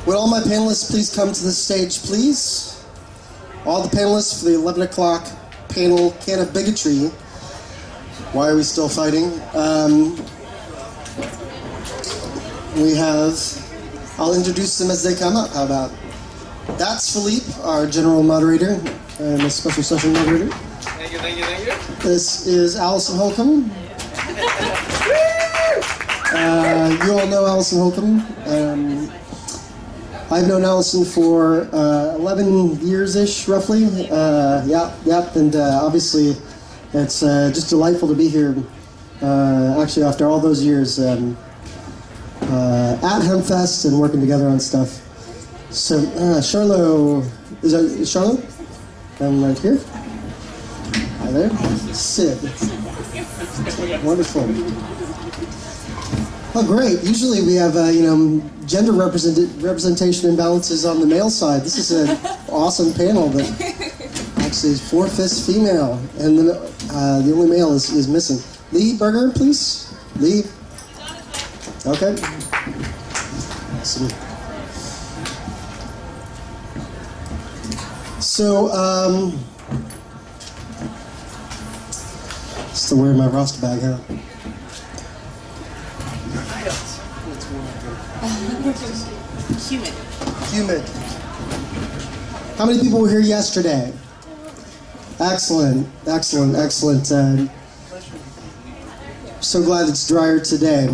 Would all my panelists please come to the stage, please? All the panelists for the 11 o'clock panel, Cannabigotry. Why are we still fighting? We have, I'll introduce them as they come up. How about? That's Philippe, our general moderator and a special session moderator. Thank you, thank you, thank you. This is Alison Holcomb. You all know Alison Holcomb. I've known Alison for 11 years-ish, roughly. And obviously it's just delightful to be here, actually, after all those years at Hempfest and working together on stuff. So, Charlo, is Charlo? I'm right here. Hi there. Sid. Wonderful. Oh, great. Usually we have, gender representation imbalances on the male side. This is an awesome panel that actually is 4/5 female, and the only male is missing. Lee Berger, please. Lee. Okay. Awesome. So, still wearing my roster bag, huh? Humid. How many people were here yesterday? Excellent. So glad it's drier today.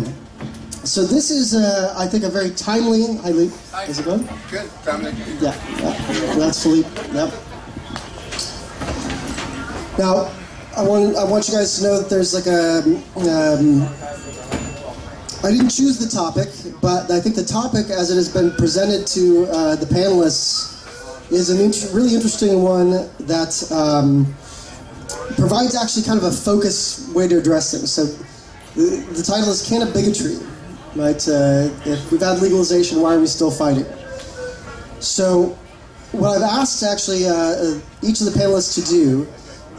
So this is, I think, a very timely. Hi, Lee. Hi. How's it going? Good, Dominic. Yeah. That's Philippe. Yep. Now, I want you guys to know that there's like a. I didn't choose the topic, but I think the topic, as it has been presented to the panelists, is a really interesting one that provides actually kind of a focused way to address things. So the title is Cannabigotry, right? If we've had legalization, why are we still fighting? So what I've asked actually each of the panelists to do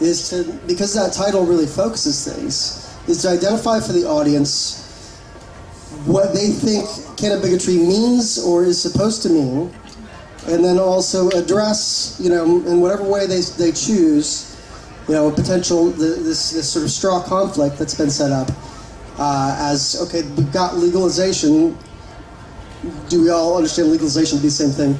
is to, because that title really focuses things, is to identify for the audience what they think cannabigotry means or is supposed to mean, and then also address, in whatever way they choose, a potential, this sort of straw conflict that's been set up as, okay, we've got legalization. Do we all understand legalization to be the same thing?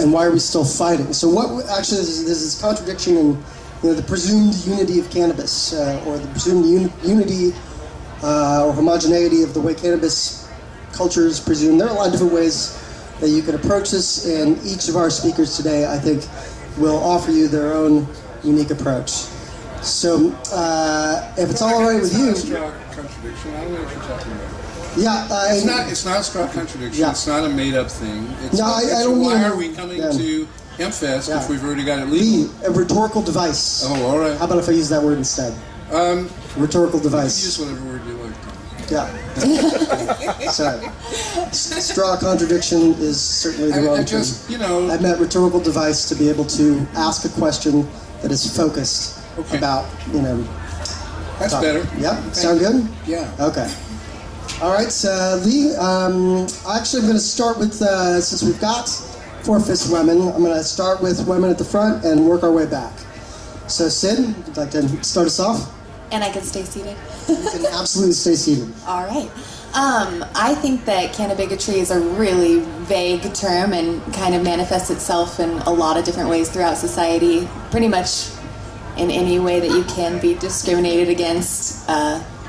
And why are we still fighting? So what actually is this contradiction in the presumed unity of cannabis, or the presumed unity or homogeneity of the way cannabis culture is presumed. There are a lot of different ways that you can approach this, and each of our speakers today, I think, will offer you their own unique approach. So, if it's all right with you... It's not a straw contradiction. I don't know what you're talking about. Yeah, it's not a straw contradiction. Yeah. It's not a made-up thing. It's I don't why mean... are we coming to Hempfest if we've already got it legal? A rhetorical device. Oh, all right. How about if I use that word instead? Rhetorical device. Use whatever word you like. Yeah. Sorry. Straw contradiction is certainly the wrong term. I meant rhetorical device to be able to ask a question that is focused about, That's better. Yeah? Sound good? Yeah. Okay. All right, Lee, actually I'm going to start with, since we've got 4/5 women, I'm going to start with women at the front and work our way back. So Sid, would you like to start us off? And I can stay seated? You can absolutely stay seated. All right. I think that cannabigotry is a really vague term and kind of manifests itself in a lot of different ways throughout society. Pretty much in any way that you can be discriminated against,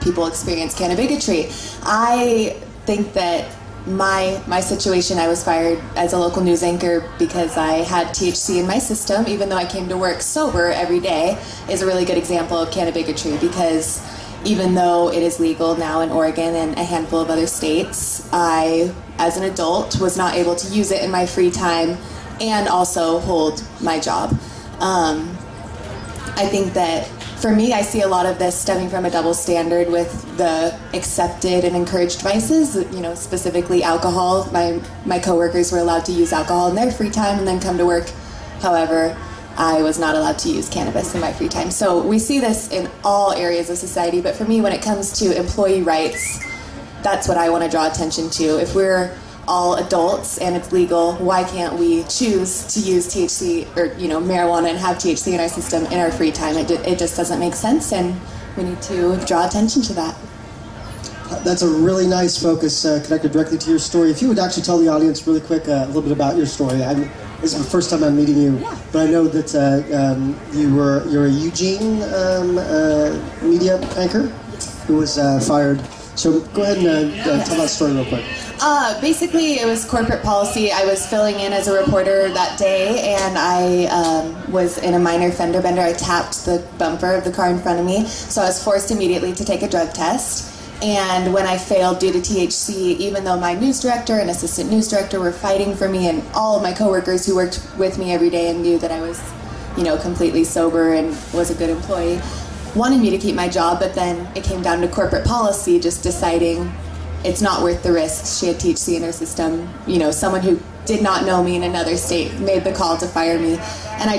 people experience cannabigotry. I think that my situation, I was fired as a local news anchor because I had THC in my system, even though I came to work sober every day, is a really good example of cannabigotry, because even though it is legal now in Oregon and a handful of other states, I, as an adult, was not able to use it in my free time and also hold my job. I think that for me, I see a lot of this stemming from a double standard with the accepted and encouraged vices, specifically alcohol. My coworkers were allowed to use alcohol in their free time and then come to work. However, I was not allowed to use cannabis in my free time. So we see this in all areas of society, but for me, when it comes to employee rights, that's what I want to draw attention to. If we're all adults and it's legal, why can't we choose to use THC or marijuana and have THC in our system in our free time? It just doesn't make sense, and we need to draw attention to that. That's a really nice focus connected directly to your story. If you would actually tell the audience really quick a little bit about your story. This is the first time I'm meeting you, but I know that you're a Eugene media anchor who was fired. So go ahead and tell that story real quick. Basically, it was corporate policy. I was filling in as a reporter that day, and I was in a minor fender bender. I tapped the bumper of the car in front of me, so I was forced immediately to take a drug test. And when I failed due to THC, even though my news director and assistant news director were fighting for me, and all of my coworkers who worked with me every day and knew that I was, completely sober and was a good employee, wanted me to keep my job, but then it came down to corporate policy just deciding it's not worth the risk. She had THC in her system. Someone who did not know me in another state made the call to fire me. And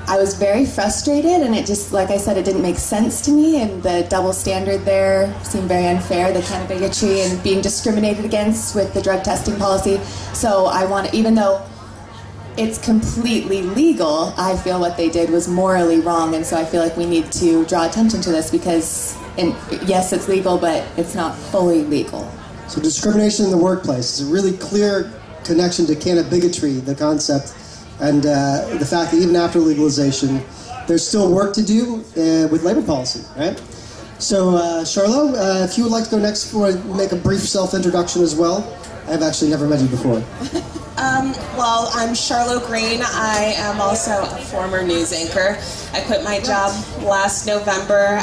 I was very frustrated, and it just, like I said, it didn't make sense to me, and the double standard there seemed very unfair, the Cannabigotry and being discriminated against with the drug testing policy. So even though it's completely legal, I feel what they did was morally wrong, and so I feel like we need to draw attention to this because, yes, it's legal, but it's not fully legal. So discrimination in the workplace is a really clear connection to Cannabigotry, the concept, and the fact that even after legalization, there's still work to do with labor policy, right? So, Charlo, if you would like to go next before I make a brief self-introduction as well. I've actually never met you before. Well, I'm Charlo Greene. I am also a former news anchor. I quit my job last November.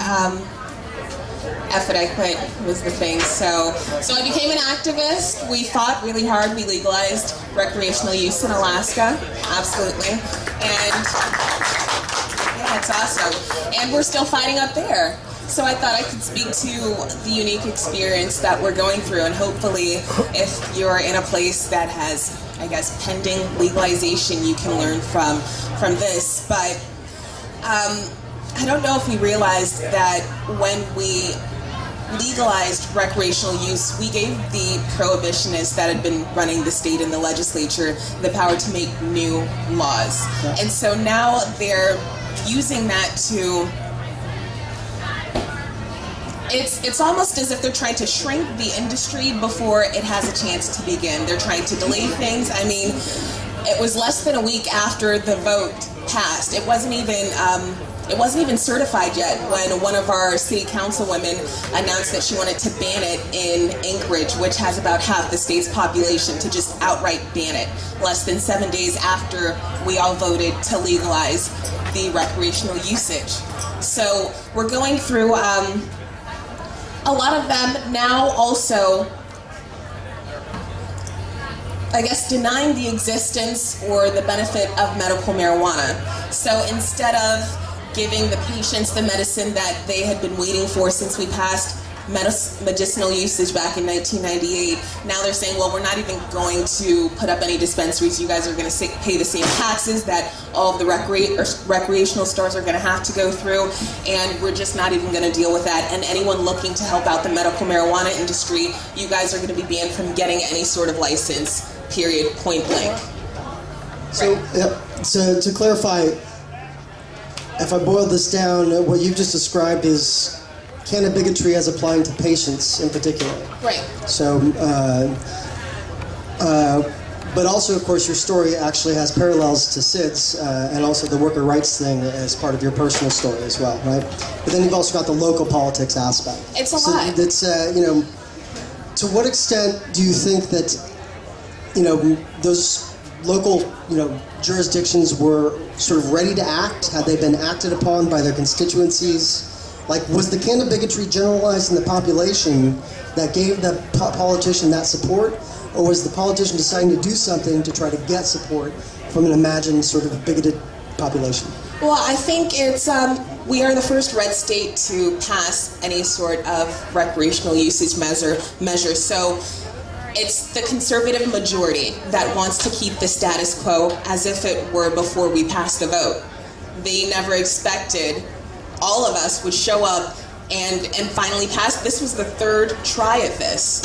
F it, I quit was the thing. So I became an activist. We fought really hard. We legalized recreational use in Alaska. Absolutely. And yeah, it's awesome. And we're still fighting up there. So I thought I could speak to the unique experience that we're going through, and hopefully if you're in a place that has, I guess, pending legalization, you can learn from this. But I don't know if we realized that when we legalized recreational use, we gave the prohibitionists that had been running the state and the legislature the power to make new laws. And so now they're using that to... It's almost as if they're trying to shrink the industry before it has a chance to begin. They're trying to delay things. I mean, it was less than a week after the vote passed. It wasn't even certified yet when one of our city councilwomen announced that she wanted to ban it in Anchorage, which has about half the state's population, to just outright ban it, less than 7 days after we all voted to legalize the recreational usage. So we're going through a lot of them now also, I guess, denying the existence or the benefit of medical marijuana. So instead of giving the patients the medicine that they had been waiting for since we passed medicinal usage back in 1998, now they're saying, well, we're not even going to put up any dispensaries. You guys are going to pay the same taxes that all of the recreational stores are going to have to go through, and we're just not even going to deal with that. And anyone looking to help out the medical marijuana industry, you guys are going to be banned from getting any sort of license, period, point blank. So, to clarify, if I boil this down, what you've just described is Cannabigotry as applying to patients in particular. Right. So, but also, of course, your story actually has parallels to Sid's and also the worker rights thing as part of your personal story as well, right? But then you've also got the local politics aspect. It's a lot. It's, to what extent do you think that, those local, jurisdictions were sort of ready to act? Had they been acted upon by their constituencies? Like, was the Cannabigotry generalized in the population that gave the politician that support? Or was the politician deciding to do something to try to get support from an imagined sort of bigoted population? Well, I think it's, we are the first red state to pass any sort of recreational usage measure. So it's the conservative majority that wants to keep the status quo as if it were before we passed the vote. They never expected all of us would show up and finally pass. This was the third try at this.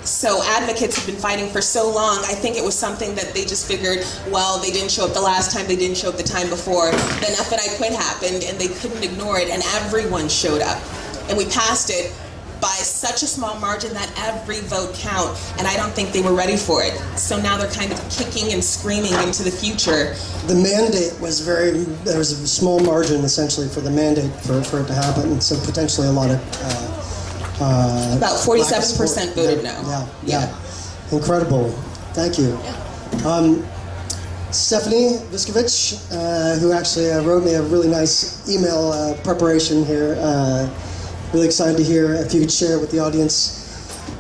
So advocates have been fighting for so long. I think it was something that they just figured, well, they didn't show up the last time, they didn't show up the time before. Then F and I Quit happened, and they couldn't ignore it, and everyone showed up. And we passed it by such a small margin that every vote count, and I don't think they were ready for it. So now they're kind of kicking and screaming into the future. The mandate was there was a small margin essentially for the mandate for it to happen, so potentially a lot of about 47% voted no. Yeah. Incredible. Thank you. Yeah. Stephanie Viskovich, who actually wrote me a really nice email preparation here. Really excited to hear if you could share with the audience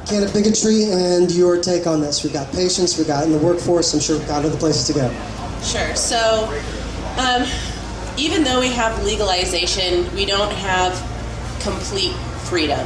Cannabigotry and your take on this. We've got patients, we've got in the workforce, I'm sure we've got other places to go. Sure. So, even though we have legalization, we don't have complete freedom.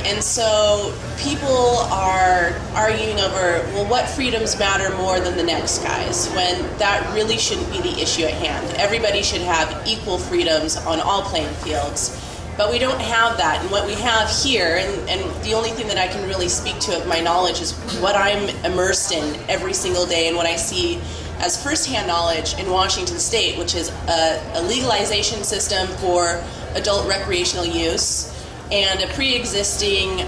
And so people are arguing over, well, what freedoms matter more than the next guy's, when that really shouldn't be the issue at hand. Everybody should have equal freedoms on all playing fields. But we don't have that. And what we have here, and the only thing that I can really speak to of my knowledge is what I'm immersed in every single day and what I see as firsthand knowledge in Washington State, which is a legalization system for adult recreational use and a pre-existing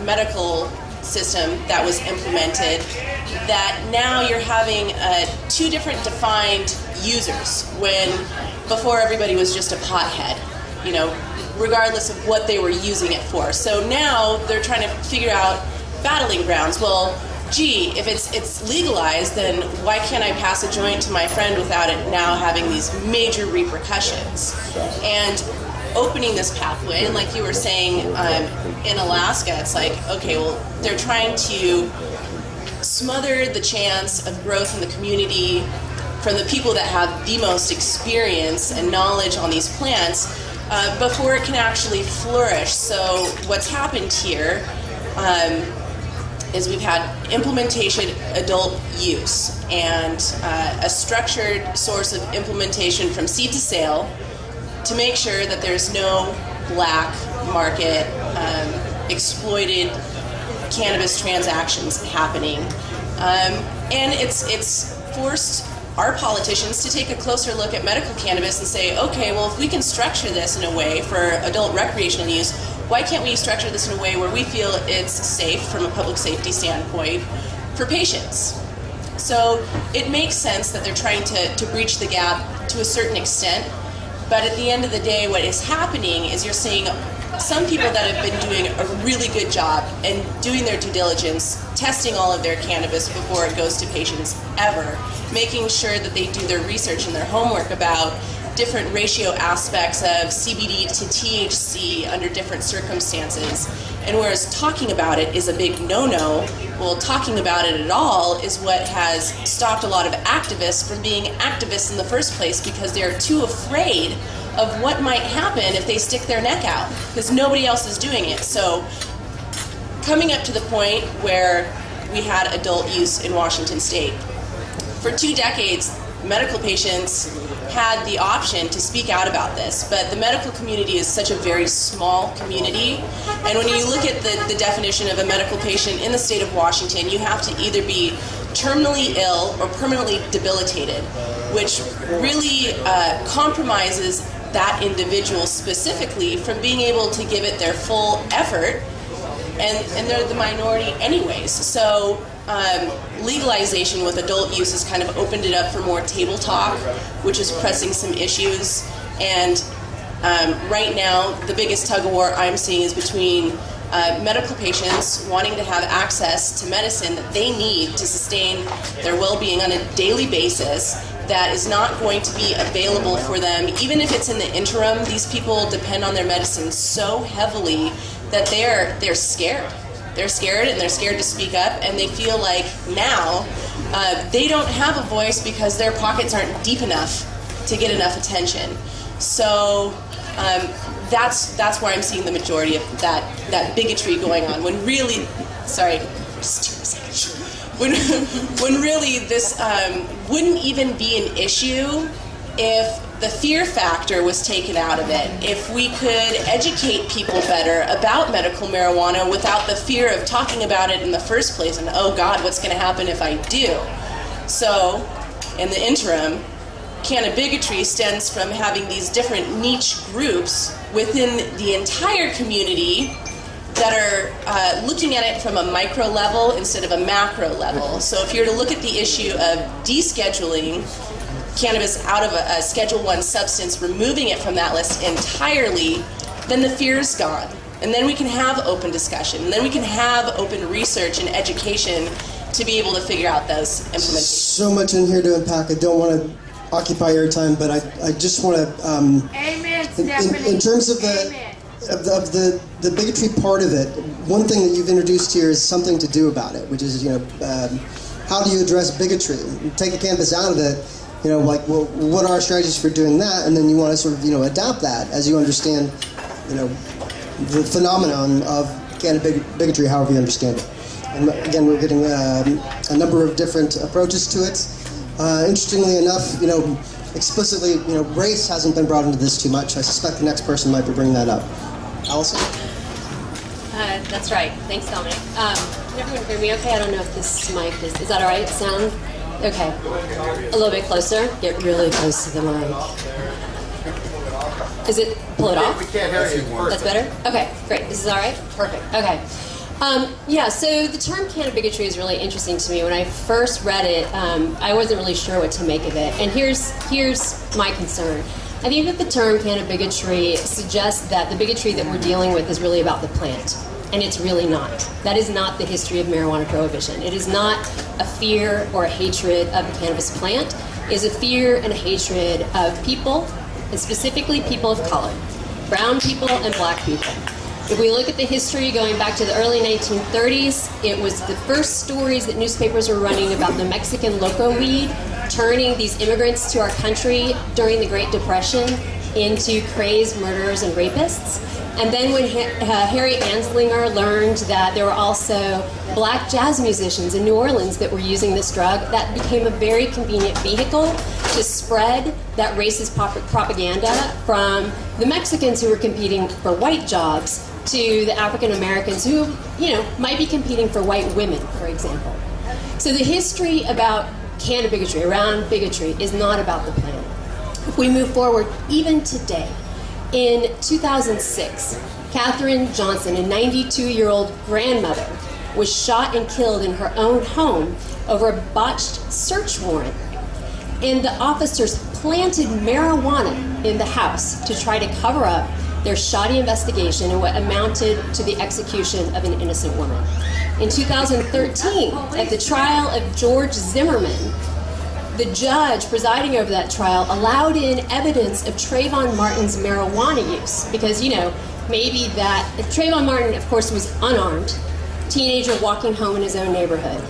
medical system that was implemented, that now you're having two different defined users, when before everybody was just a pothead, you know, regardless of what they were using it for. So now they're trying to figure out battling grounds. Well, gee, if it's legalized, then why can't I pass a joint to my friend without it now having these major repercussions? And opening this pathway, and like you were saying, in Alaska, it's like, okay, well, they're trying to smother the chance of growth in the community from the people that have the most experience and knowledge on these plants before it can actually flourish. So what's happened here is we've had implementation adult use and a structured source of implementation from seed to sale to make sure that there's no black market exploited cannabis transactions happening. And it's forced our politicians to take a closer look at medical cannabis and say, okay, well, if we can structure this in a way for adult recreational use, why can't we structure this in a way where we feel it's safe from a public safety standpoint for patients? So it makes sense that they're trying to breach the gap to a certain extent, but at the end of the day, what is happening is you're seeing some people that have been doing a really good job and doing their due diligence, testing all of their cannabis before it goes to patients ever, making sure that they do their research and their homework about different ratio aspects of CBD to THC under different circumstances. And whereas talking about it is a big no-no, well, talking about it at all is what has stopped a lot of activists from being activists in the first place, because they're too afraid of what might happen if they stick their neck out, because nobody else is doing it. So coming up to the point where we had adult use in Washington State, for 2 decades, medical patients had the option to speak out about this, but the medical community is such a very small community, and when you look at the definition of a medical patient in the state of Washington, you have to either be terminally ill or permanently debilitated, which really compromises that individual specifically from being able to give it their full effort, and they're the minority anyways. So legalization with adult use has kind of opened it up for more table talk, which is pressing some issues. And right now, the biggest tug of war I'm seeing is between medical patients wanting to have access to medicine that they need to sustain their well-being on a daily basis that is not going to be available for them. Even if it's in the interim, these people depend on their medicine so heavily that they're scared. They're scared, and they're scared to speak up, and they feel like now they don't have a voice because their pockets aren't deep enough to get enough attention. So that's where I'm seeing the majority of that bigotry going on. When really, when really this wouldn't even be an issue if the fear factor was taken out of it, if we could educate people better about medical marijuana without the fear of talking about it in the first place and, oh God, what's going to happen if I do? So, in the interim, Cannabigotry stems from having these different niche groups within the entire community that are looking at it from a micro level instead of a macro level. So if you're to look at the issue of descheduling cannabis out of a Schedule I substance, removing it from that list entirely, then the fear's gone. And then we can have open discussion. And then we can have open research and education to be able to figure out those implementations. So much in here to unpack. I don't want to occupy your time, but I just want to... Amen, Stephanie. In terms of the bigotry part of it, one thing that you've introduced here is something to do about it, which is, how do you address bigotry? You take the cannabis out of it, well, what are our strategies for doing that? And then you want to sort of, adapt that as you understand, the phenomenon of Cannabigotry, however you understand it. And again, we're getting a number of different approaches to it. Interestingly enough, explicitly, race hasn't been brought into this too much. I suspect the next person might be bringing that up. Alison? That's right. Thanks, Dominic. Can everyone hear me okay? I don't know if this mic is that all right? Sound? Okay. A little bit closer. Get really close to the mic. Is it? Pull it off? We can't hear you. That's better? Okay, great. This is all right? Perfect. Okay. So the term Cannabigotry is really interesting to me. When I first read it, I wasn't really sure what to make of it. And here's my concern. I think that the term Cannabigotry suggests that the bigotry that we're dealing with is really about the plant. And it's really not. That is not the history of marijuana prohibition. It is not a fear or a hatred of the cannabis plant. It is a fear and a hatred of people, and specifically people of color, brown people and black people. If we look at the history going back to the early 1930s, it was the first stories that newspapers were running about the Mexican loco weed turning these immigrants to our country during the Great Depression into crazed murderers and rapists. And then when Harry Anslinger learned that there were also black jazz musicians in New Orleans that were using this drug, that became a very convenient vehicle to spread that racist propaganda from the Mexicans who were competing for white jobs to the African Americans who, might be competing for white women, for example. So the history about Cannabigotry, around bigotry, is not about the plant. If we move forward, even today, in 2006, Katherine Johnson, a 92-year-old grandmother, was shot and killed in her own home over a botched search warrant. And the officers planted marijuana in the house to try to cover up their shoddy investigation and what amounted to the execution of an innocent woman. In 2013, at the trial of George Zimmerman, the judge presiding over that trial allowed in evidence of Trayvon Martin's marijuana use because, maybe that Trayvon Martin, of course, was unarmed, teenager walking home in his own neighborhood.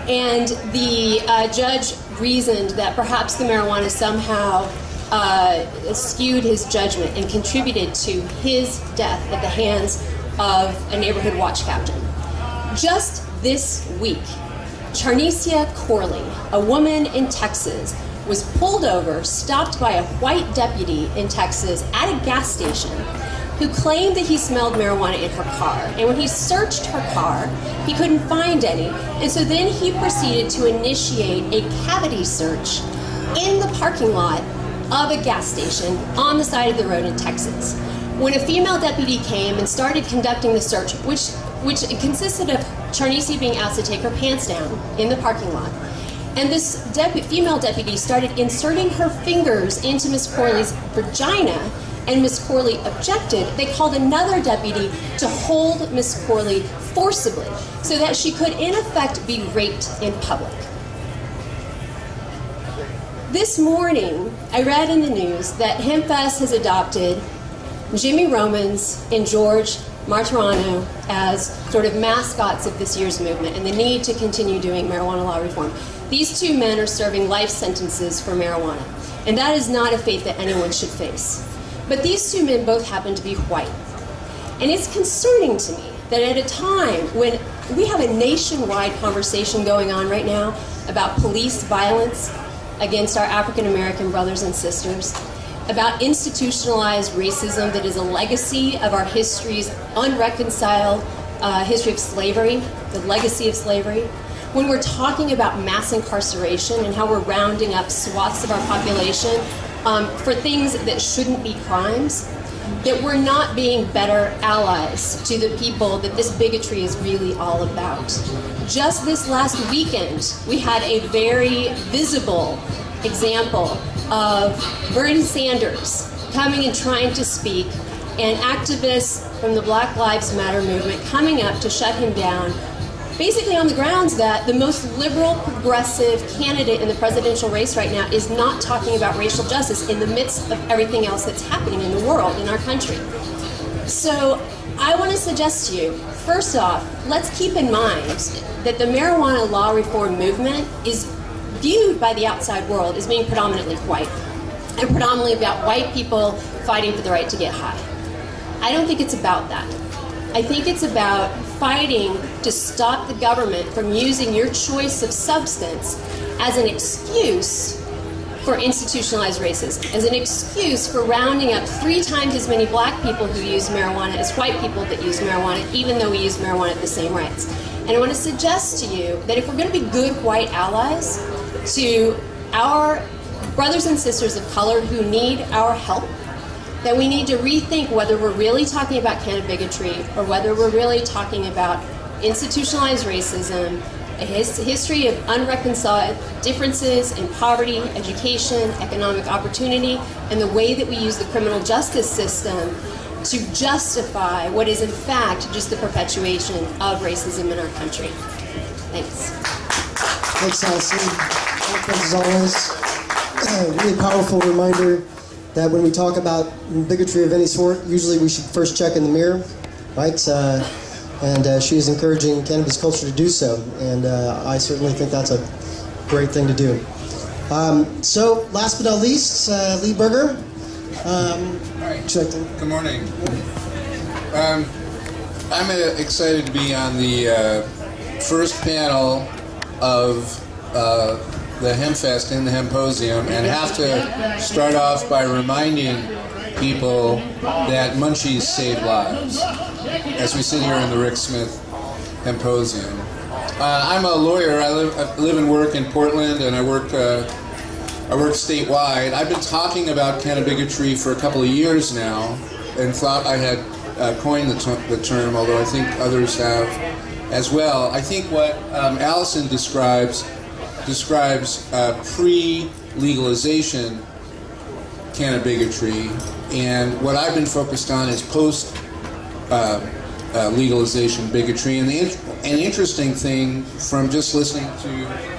And the judge reasoned that perhaps the marijuana somehow skewed his judgment and contributed to his death at the hands of a neighborhood watch captain. Just this week, Charnicia Corley, a woman in Texas, was pulled over, stopped by a white deputy in Texas at a gas station who claimed that he smelled marijuana in her car. And when he searched her car, he couldn't find any. And so then he proceeded to initiate a cavity search in the parking lot of a gas station on the side of the road in Texas. When a female deputy came and started conducting the search, which consisted of Charnicia being asked to take her pants down in the parking lot, and this female deputy started inserting her fingers into Miss Corley's vagina, and Miss Corley objected, they called another deputy to hold Miss Corley forcibly so that she could in effect be raped in public. This morning, I read in the news that Hempfest has adopted Jimmy Romans and George Martirano as sort of mascots of this year's movement and the need to continue doing marijuana law reform. These two men are serving life sentences for marijuana, and that is not a fate that anyone should face. But these two men both happen to be white. And it's concerning to me that at a time when we have a nationwide conversation going on right now about police violence, against our African American brothers and sisters, about institutionalized racism that is a legacy of our history's unreconciled history of slavery, the legacy of slavery. When we're talking about mass incarceration and how we're rounding up swaths of our population for things that shouldn't be crimes, that we're not being better allies to the people that this bigotry is really all about. Just this last weekend, we had a very visible example of Bernie Sanders coming and trying to speak, and activists from the Black Lives Matter movement coming up to shut him down, basically on the grounds that the most liberal, progressive candidate in the presidential race right now is not talking about racial justice in the midst of everything else that's happening in the world, in our country. So I want to suggest to you, first off, let's keep in mind that the marijuana law reform movement is viewed by the outside world as being predominantly white, and predominantly about white people fighting for the right to get high. I don't think it's about that. I think it's about fighting to stop the government from using your choice of substance as an excuse for institutionalized racism, as an excuse for rounding up 3 times as many black people who use marijuana as white people that use marijuana, even though we use marijuana at the same rates. And I want to suggest to you that if we're going to be good white allies to our brothers and sisters of color who need our help, that we need to rethink whether we're really talking about cannabigotry or whether we're really talking about institutionalized racism, a history of unreconciled differences in poverty, education, economic opportunity, and the way that we use the criminal justice system to justify what is in fact just the perpetuation of racism in our country. Thanks. Thanks, Alison. As always, a really powerful reminder that when we talk about bigotry of any sort, usually we should first check in the mirror, right? And she is encouraging cannabis culture to do so, and I certainly think that's a great thing to do. So, last but not least, Lee Berger. Good morning. I'm excited to be on the first panel of the Hempfest in the Hemposium, and have to start off by reminding people that munchies save lives as we sit here in the Rick Smith Hemposium. I'm a lawyer. I live and work in Portland, and I work statewide. I've been talking about cannabigotry for a couple of years now, and thought I had coined the term, although I think others have as well. I think what Alison describes pre-legalization cannabigotry, and what I've been focused on is post-legalization bigotry. And an interesting thing from just listening to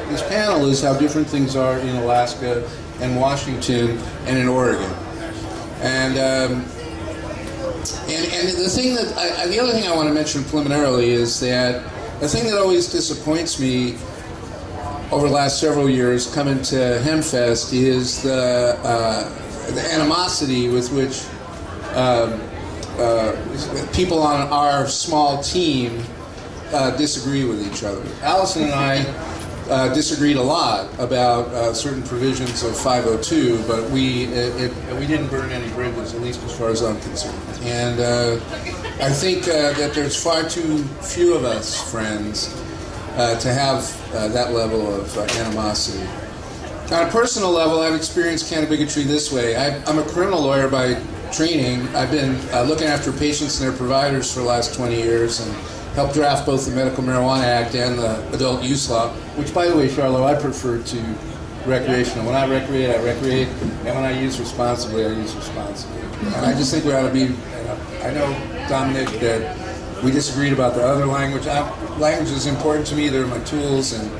this panel is how different things are in Alaska and Washington and in Oregon. And the thing that the other thing I want to mention preliminarily is that the thing that always disappoints me over the last several years coming to Hempfest is the animosity with which people on our small team disagree with each other. Alison and I disagreed a lot about certain provisions of 502, but we didn't burn any bridges, at least as far as I'm concerned. And I think that there's far too few of us friends to have that level of animosity. On a personal level, I've experienced cannabigotry this way. I'm a criminal lawyer by training. I've been looking after patients and their providers for the last 20 years and helped draft both the Medical Marijuana Act and the Adult Use Law, which, by the way, Charlo, I prefer to recreational. When I recreate, and when I use responsibly, I use responsibly. And I just think we ought to be, I know, Dominic, that we disagreed about the other language. Language is important to me. They're my tools, and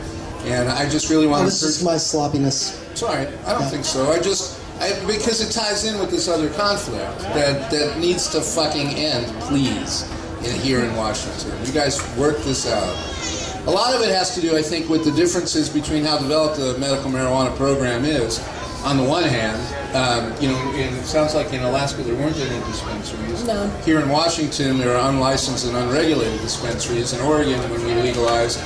I just really want to... This is my sloppiness. Sorry, I don't think so. Because it ties in with this other conflict that needs to fucking end, please, here in Washington. You guys work this out. A lot of it has to do, I think, with the differences between how developed the medical marijuana program is. On the one hand, it sounds like in Alaska there weren't any dispensaries. No. Here in Washington there are unlicensed and unregulated dispensaries. In Oregon, when we legalized,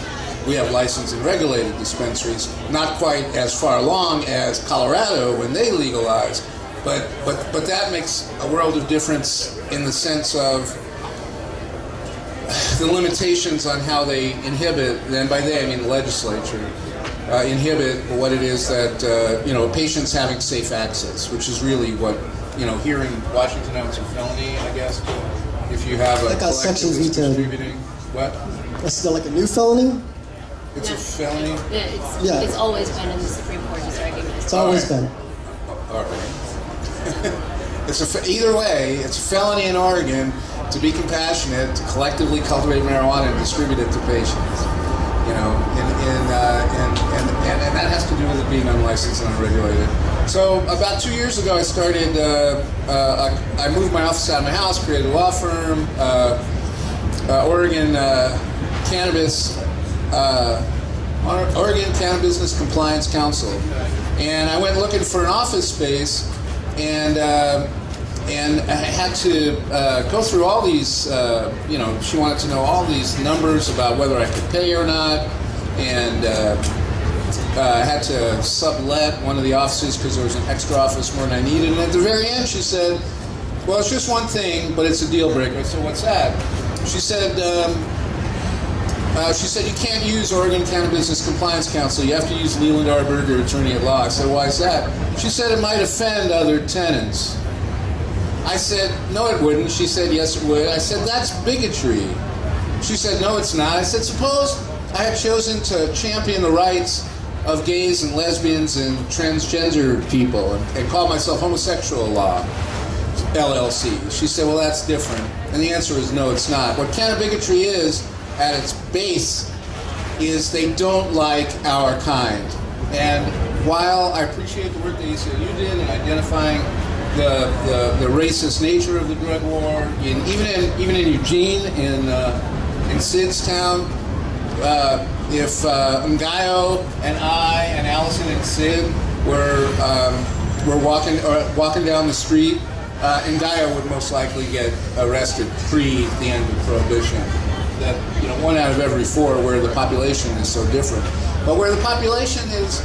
We have licensed and regulated dispensaries, not quite as far along as Colorado when they legalized, but that makes a world of difference in the sense of the limitations on how they inhibit, and by they I mean the legislature, inhibit what it is that patients having safe access, which is really what here in Washington now it's a felony, I guess, if you have a collective that's distributing. What? That's still like a new felony? It's a felony? It's always been in the Supreme Court, just recognized. It's always been. All right. Either way, it's a felony in Oregon to be compassionate, to collectively cultivate marijuana and distribute it to patients. And that has to do with it being unlicensed and unregulated. So about 2 years ago, I started. I moved my office out of my house, created a law firm, Oregon Cannabis Compliance Council, and I went looking for an office space, and I had to go through all these. She wanted to know all these numbers about whether I could pay or not, and I had to sublet one of the offices because there was an extra office more than I needed. And at the very end, she said, "Well, it's just one thing, but it's a deal breaker." I said, "What's that?" She said, "You can't use Oregon Cannabis Compliance Council. You have to use Leland Berger, attorney at law." I said, "Why is that?" She said, "It might offend other tenants." I said, "No, it wouldn't." She said, "Yes, it would." I said, "That's bigotry." She said, "No, it's not." I said, "Suppose I had chosen to champion the rights of gays and lesbians and transgender people and call myself Homosexual Law, LLC." She said, "Well, that's different." And the answer is no, it's not. What cannabigotry is, at its base, is they don't like our kind. And while I appreciate the work that you did in identifying the racist nature of the drug war, even in Eugene, in Sid's town, if Ngaio and I and Alison and Sid were walking down the street, Ngaio would most likely get arrested pre the end of Prohibition. That 1 out of every 4, where the population is so different. But where the population is,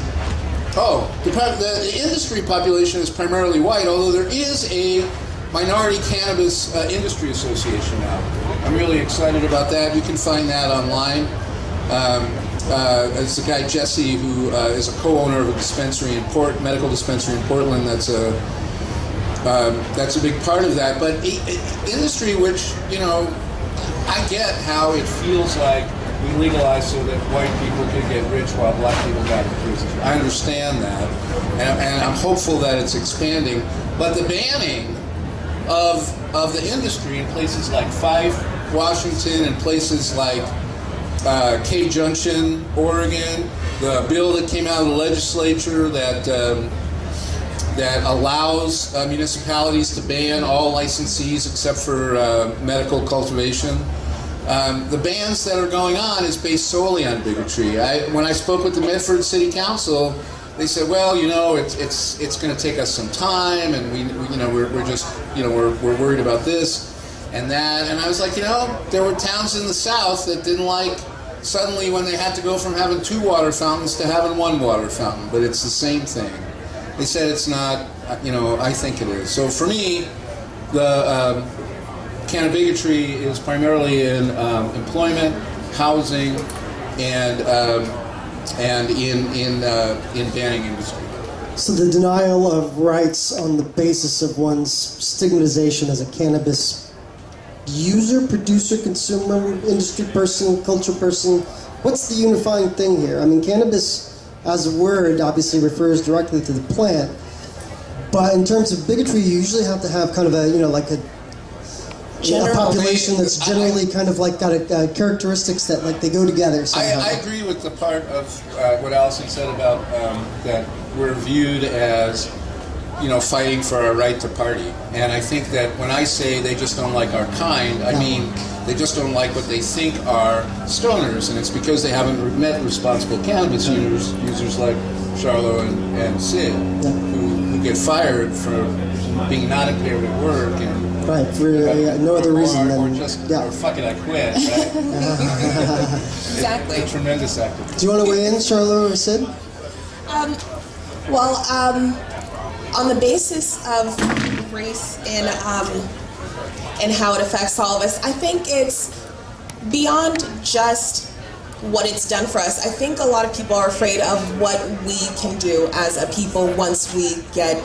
the industry population is primarily white, although there is a minority cannabis industry association now. I'm really excited about that. You can find that online. It's the guy Jesse, who is a co-owner of a dispensary medical dispensary in Portland. That's a big part of that. But industry, which I get how it feels like we legalized so that white people could get rich while black people got in prison. I understand that, and I'm hopeful that it's expanding. But the banning of the industry in places like Fife, Washington, and places like K Junction, Oregon, the bill that came out of the legislature that allows municipalities to ban all licensees except for medical cultivation. The bans that are going on is based solely on bigotry. When I spoke with the Medford City Council, they said, "Well, it's going to take us some time, and we're just we're worried about this and that." And I was like, there were towns in the South that didn't like suddenly when they had to go from having 2 water fountains to having 1 water fountain, but it's the same thing. They said it's not. I think it is. So for me, the cannabigotry is primarily in employment, housing, and in banning industry. So the denial of rights on the basis of one's stigmatization as a cannabis user, producer, consumer, industry person, culture person, what's the unifying thing here? I mean, cannabis as a word obviously refers directly to the plant, but in terms of bigotry, you usually have to have kind of a population that's generally kind of like got characteristics that like they go together somehow. I agree with the part of what Alison said about that we're viewed as fighting for our right to party, and I think that when I say they just don't like our kind, I mean they just don't like what they think are stoners, and it's because they haven't met responsible cannabis users like Charlo and Sid, who get fired for being not impaired at work and Right, for no other reason or than just yeah. or fuck it, I quit. Right? Exactly. It's a tremendous activity. Do you want to weigh in, Charlo or Sid? Well, on the basis of race and how it affects all of us, I think it's beyond just what it's done for us. I think a lot of people are afraid of what we can do as a people once we get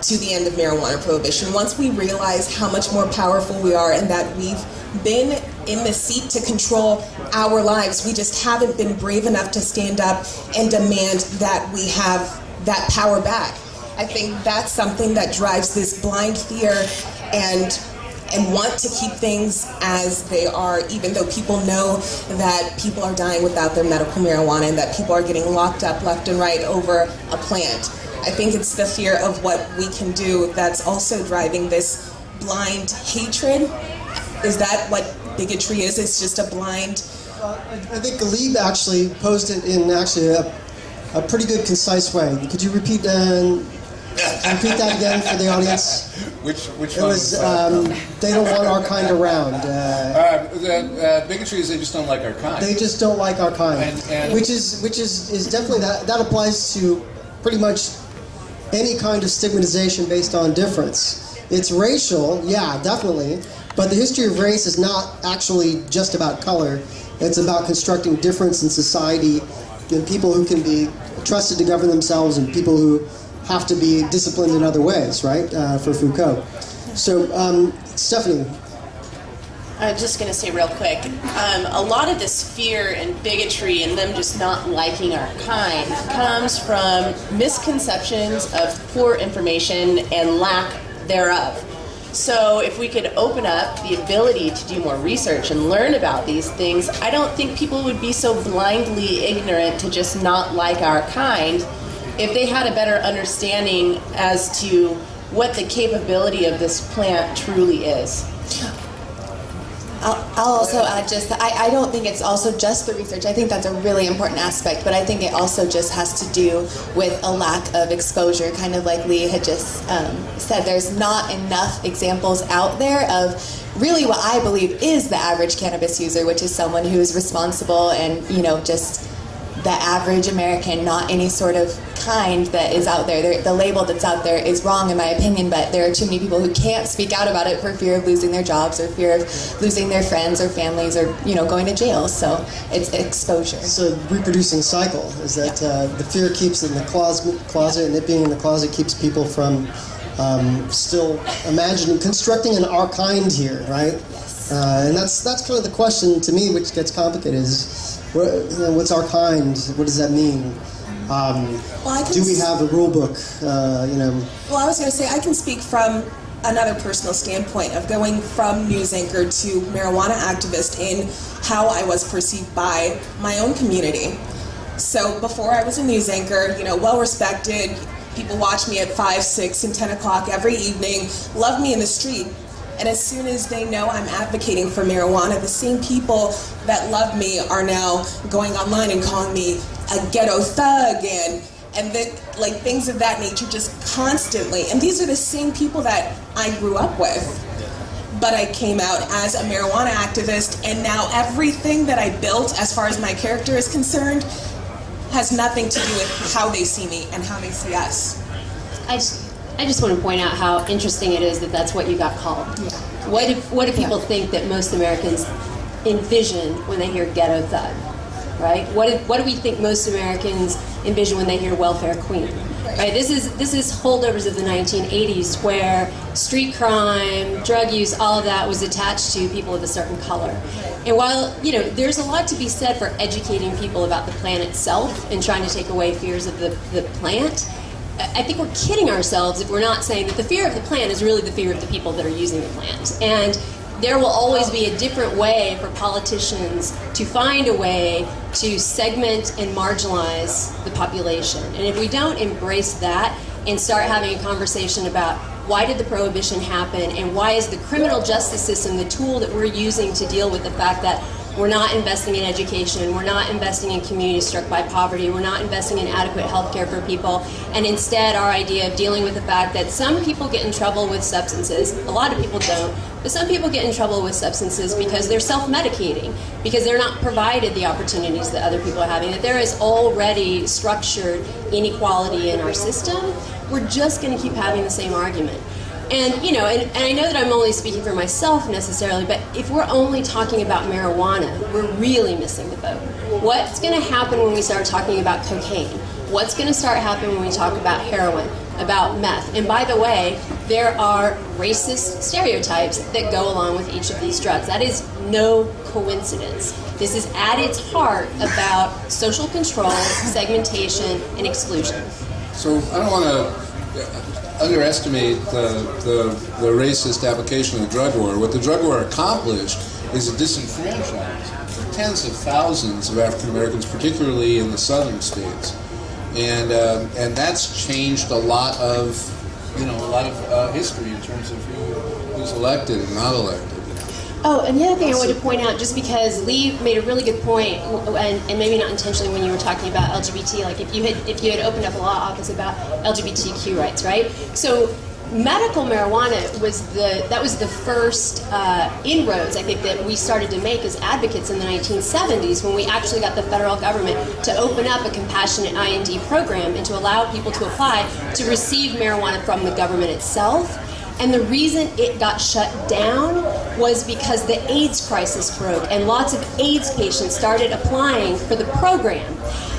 to the end of marijuana prohibition. Once we realize how much more powerful we are and that we've been in the seat to control our lives, we just haven't been brave enough to stand up and demand that we have that power back. I think that's something that drives this blind fear and want to keep things as they are, even though people know that people are dying without their medical marijuana and that people are getting locked up left and right over a plant. I think it's the fear of what we can do that's also driving this blind hatred. Is that what bigotry is? It's just a blind... I think Galib actually posed it in actually a pretty good, concise way. Could you repeat repeat that again for the audience? Which it was they don't want our kind around. Bigotry is they just don't like our kind. They just don't like our kind, and which is definitely that applies to pretty much any kind of stigmatization based on difference. It's racial, yeah, definitely, but the history of race is not actually just about color. It's about constructing difference in society, and people who can be trusted to govern themselves and people who have to be disciplined in other ways, right, for Foucault. So, Stephanie. I'm just going to say real quick, a lot of this fear and bigotry and them just not liking our kind comes from misconceptions of poor information and lack thereof. So if we could open up the ability to do more research and learn about these things, I don't think people would be so blindly ignorant to just not like our kind if they had a better understanding as to what the capability of this plant truly is. I'll also add just that I don't think it's also just the research. I think that's a really important aspect, but I think it also just has to do with a lack of exposure, kind of like Lee had just said. There's not enough examples out there of really what I believe is the average cannabis user, which is someone who is responsible and, you know, just the average American, not any sort of kind that is out there. The label that's out there is wrong in my opinion, but there are too many people who can't speak out about it for fear of losing their jobs or fear of losing their friends or families or, you know, going to jail. So it's exposure. It's a reproducing cycle, is that the fear keeps it in the closet, and it being in the closet keeps people from still imagining, constructing an our kind here, right? Yes. And that's kind of the question to me, which gets complicated, is what's our kind? What does that mean? Do we have a rule book? Well, I was going to say, I can speak from another personal standpoint of going from news anchor to marijuana activist in how I was perceived by my own community. So before I was a news anchor, you know, well respected, people watch me at 5, 6, and 10 o'clock every evening, love me in the street. And as soon as they know I'm advocating for marijuana, the same people that love me are now going online and calling me a ghetto thug and like things of that nature, just constantly. And these are the same people that I grew up with. But I came out as a marijuana activist, and now everything that I built as far as my character is concerned has nothing to do with how they see me and how they see us. I just want to point out how interesting it is that that's what you got called. Yeah. What do people think that most Americans envision when they hear ghetto thug, right? What do we think most Americans envision when they hear welfare queen? Right? This is holdovers of the 1980s where street crime, drug use, all of that was attached to people of a certain color. And while, you know, there's a lot to be said for educating people about the plant itself and trying to take away fears of the plant, I think we're kidding ourselves if we're not saying that the fear of the plant is really the fear of the people that are using the plant. And there will always be a different way for politicians to find a way to segment and marginalize the population. And if we don't embrace that and start having a conversation about why did the prohibition happen and why is the criminal justice system the tool that we're using to deal with the fact that We're not investing in education. We're not investing in communities struck by poverty. We're not investing in adequate health care for people. And instead, our idea of dealing with the fact that some people get in trouble with substances, a lot of people don't, but some people get in trouble with substances because they're self-medicating, because they're not provided the opportunities that other people are having, that there is already structured inequality in our system. We're just going to keep having the same argument. And, you know, and I know that I'm only speaking for myself necessarily, but if we're only talking about marijuana, we're really missing the boat. What's going to happen when we start talking about cocaine? What's going to start happening when we talk about heroin, about meth? And by the way, there are racist stereotypes that go along with each of these drugs. That is no coincidence. This is at its heart about social control, segmentation, and exclusion. So I don't want to underestimate the racist application of the drug war. What the drug war accomplished is a disenfranchisement tens of thousands of African Americans, particularly in the southern states, and that's changed a lot of history in terms of who's elected and not elected. Oh, and the other thing I wanted to point out, just because Lee made a really good point, and maybe not intentionally when you were talking about LGBT, like if you had opened up a law office about LGBTQ rights, right? So medical marijuana was the first inroads, I think, that we started to make as advocates in the 1970s, when we actually got the federal government to open up a compassionate IND program and to allow people to apply to receive marijuana from the government itself. And the reason it got shut down was because the AIDS crisis broke and lots of AIDS patients started applying for the program.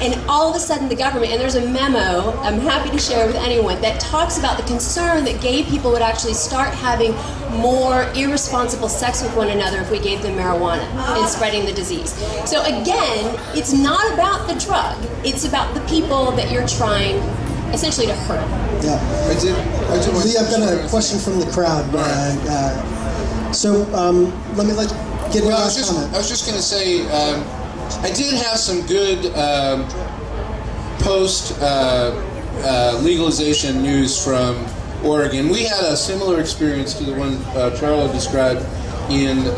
And all of a sudden the government, and there's a memo I'm happy to share with anyone, that talks about the concern that gay people would actually start having more irresponsible sex with one another if we gave them marijuana and spreading the disease. So again, it's not about the drug, it's about the people that you're trying essentially to hurt. Yeah. Lee, I've got a question from the crowd. Let me get your last comment. I was just going to say, I did have some good post-legalization news from Oregon. We had a similar experience to the one Charlo described in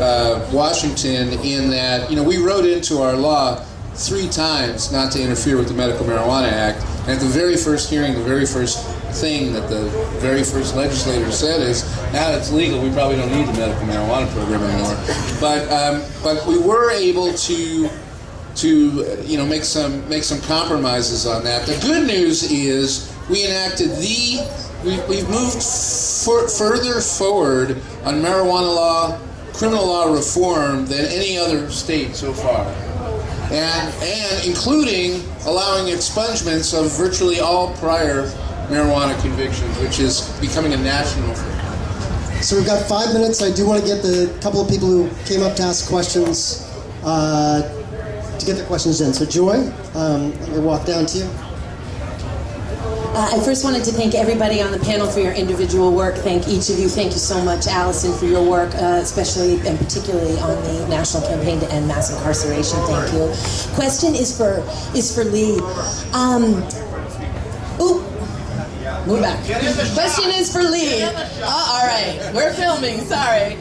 Washington, in that, we wrote into our law 3 times not to interfere with the Medical Marijuana Act. And at the very first hearing, the very first thing that the very first legislator said is, now that it's legal, we probably don't need the medical marijuana program anymore. But we were able to make some compromises on that. The good news is we enacted we've moved further forward on marijuana law, criminal law reform than any other state so far. And including allowing expungements of virtually all prior marijuana convictions, which is becoming a national thing. So we've got 5 minutes. I do want to get the couple of people who came up to ask questions to get their questions in. So Joy, I'm going to walk down to you. I first wanted to thank everybody on the panel for your individual work. Thank each of you. Thank you so much, Alison, for your work, especially and particularly on the national campaign to end mass incarceration. Thank you. Question is for Lee. Move back. Question is for Lee. All right, we're filming. Sorry,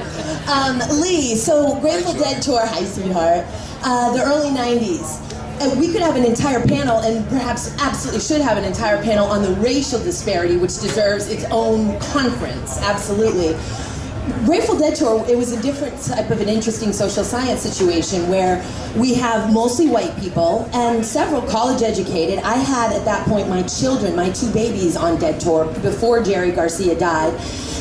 Lee. So Grateful Dead tour, hi sweetheart. The early '90s. We could have an entire panel, and perhaps absolutely should have an entire panel, on the racial disparity, which deserves its own conference. Absolutely. Grateful Dead tour, it was a different type of an interesting social science situation where we have mostly white people and several college educated. I had at that point my children, my 2 babies on Dead tour before Jerry Garcia died,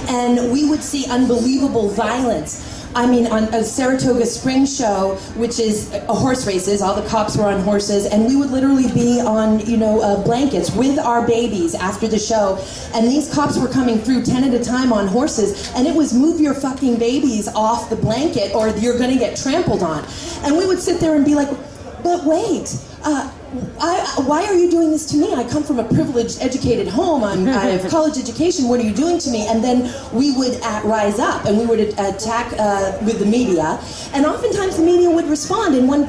and we would see unbelievable violence. I mean, on a Saratoga Springs show, which is horse races, all the cops were on horses, and we would literally be on, blankets with our babies after the show, and these cops were coming through 10 at a time on horses, and it was move your fucking babies off the blanket or you're gonna get trampled on. And we would sit there and be like, but wait, why are you doing this to me? I come from a privileged, educated home. I have college education. What are you doing to me? And then we would rise up and we would attack with the media. And oftentimes the media would respond. And one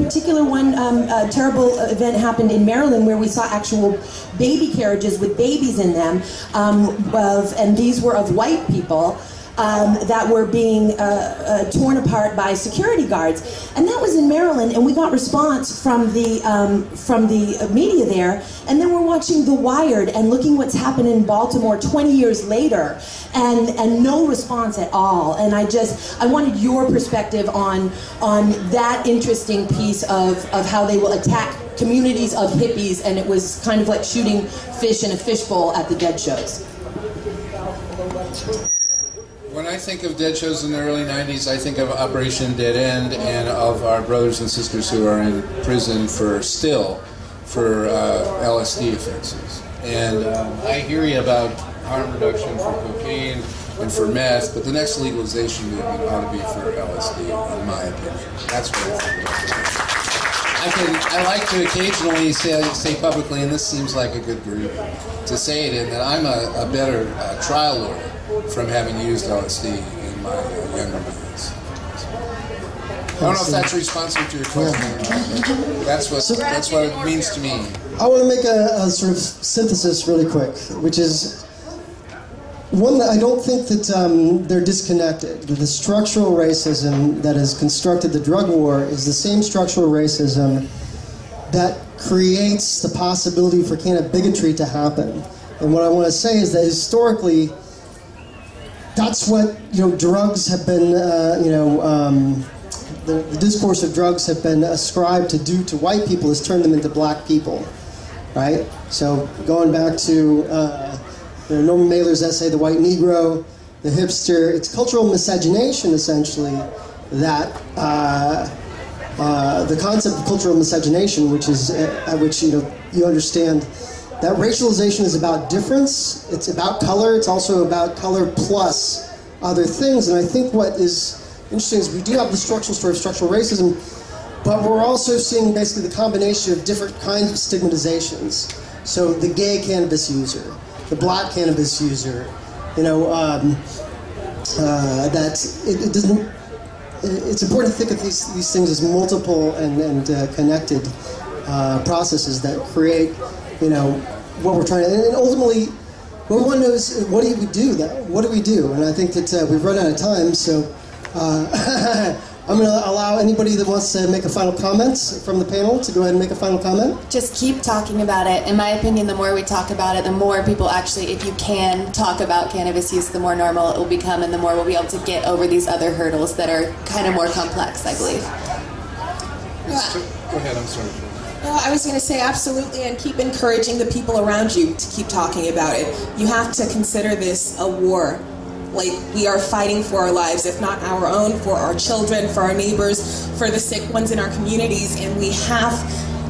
terrible event happened in Maryland where we saw actual baby carriages with babies in them. And these were of white people. that were being torn apart by security guards. And that was in Maryland, and we got response from the media there. And then we're watching The Wired and looking what's happened in Baltimore 20 years later, and no response at all. And I wanted your perspective on that interesting piece of how they will attack communities of hippies, and it was kind of like shooting fish in a fishbowl at the Dead shows. When I think of Dead shows in the early 90s, I think of Operation Dead End and of our brothers and sisters who are in prison for LSD offenses. And I hear you about harm reduction for cocaine and for meth, but the next legalization movement ought to be for LSD, in my opinion. That's what I think. I like to occasionally say publicly, and this seems like a good group to say it in, that I'm a better trial lawyer from having used LSD in my younger days. I don't know if that's responsive to your question or not, but that's what it means to me. I want to make a sort of synthesis really quick, which is one that I don't think that they're disconnected. The structural racism that has constructed the drug war is the same structural racism that creates the possibility for cannabigotry to happen. And what I want to say is that historically, that's what drugs have been. The discourse of drugs have been ascribed to do to white people is turn them into black people, right? So going back to Norman Mailer's essay, The White Negro, the hipster, it's cultural miscegenation, essentially, that the concept of cultural miscegenation, which is at which you understand that racialization is about difference, it's about color, it's also about color plus other things. And I think what is interesting is we do have the structural story of structural racism, but we're also seeing basically the combination of different kinds of stigmatizations. So the gay cannabis user, the black cannabis user, that it doesn't. It's important to think of these things as multiple and connected processes that create, what we're trying to. And ultimately, what we want to know is what do we do? What do we do? And I think that we've run out of time, so I'm going to allow anybody that wants to make a final comment from the panel to go ahead and make a final comment. Just keep talking about it. In my opinion, the more we talk about it, the more people actually, if you can talk about cannabis use, the more normal it will become, and the more we'll be able to get over these other hurdles that are kind of more complex, I believe. Go ahead, I'm sorry. Well, I was going to say absolutely, and keep encouraging the people around you to keep talking about it. You have to consider this a war. Like, we are fighting for our lives, if not our own, for our children, for our neighbors, for the sick ones in our communities, and we have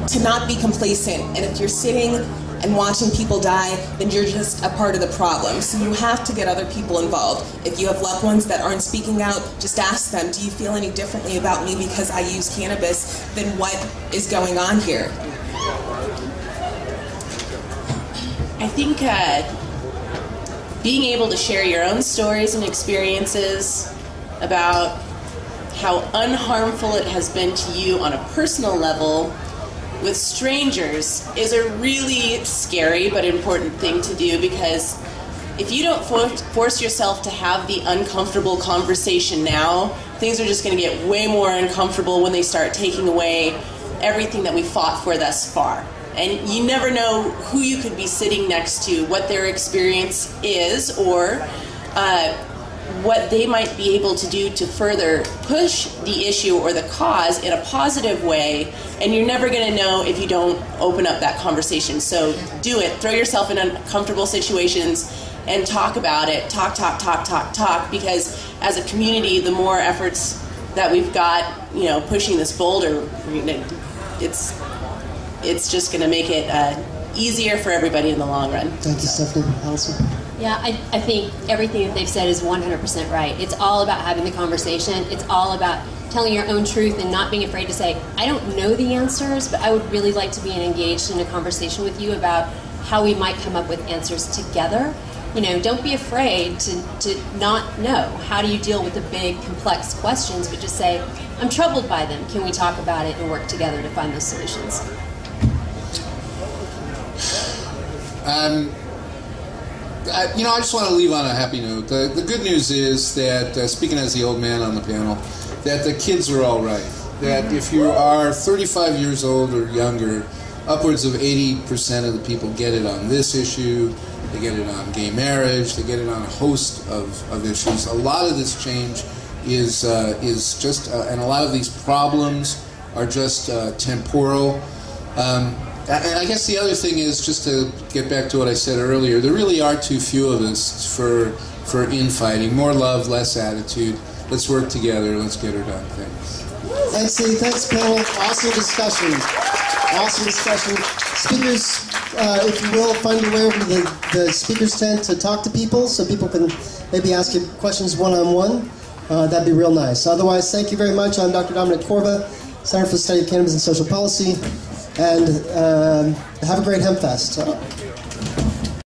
to not be complacent. And if you're sitting and watching people die, then you're just a part of the problem. So you have to get other people involved. If you have loved ones that aren't speaking out, just ask them, do you feel any differently about me because I use cannabis than what is going on here? I think being able to share your own stories and experiences about how unharmful it has been to you on a personal level with strangers is a really scary but important thing to do, because if you don't force yourself to have the uncomfortable conversation now, things are just going to get way more uncomfortable when they start taking away everything that we fought for thus far. And you never know who you could be sitting next to, what their experience is, or what they might be able to do to further push the issue or the cause in a positive way. And you're never going to know if you don't open up that conversation. So do it. Throw yourself in uncomfortable situations and talk about it. Talk, because as a community, the more efforts that we've got, pushing this boulder, it's just going to make it easier for everybody in the long run. Thank you, Stephanie. Alison? Yeah, I think everything that they've said is 100% right. It's all about having the conversation. It's all about telling your own truth and not being afraid to say, I don't know the answers, but I would really like to be engaged in a conversation with you about how we might come up with answers together. Don't be afraid to not know. How do you deal with the big, complex questions, but just say, I'm troubled by them. Can we talk about it and work together to find those solutions? I just want to leave on a happy note. The good news is that, speaking as the old man on the panel, that the kids are all right. That if you are 35 years old or younger, upwards of 80% of the people get it on this issue. They get it on gay marriage. They get it on a host of issues. A lot of this change is just, and a lot of these problems are just temporal. And I guess the other thing is, just to get back to what I said earlier, there really are too few of us for infighting. More love, less attitude. Let's work together. Let's get her done. Thanks. Thanks, Lee. Thanks, panel. Awesome discussion. Awesome discussion. Speakers, if you will, find your way over to the speakers tent to talk to people so people can maybe ask you questions one-on-one. That'd be real nice. Otherwise, thank you very much. I'm Dr. Dominic Corva, Center for the Study of Cannabis and Social Policy, and have a great Hempfest.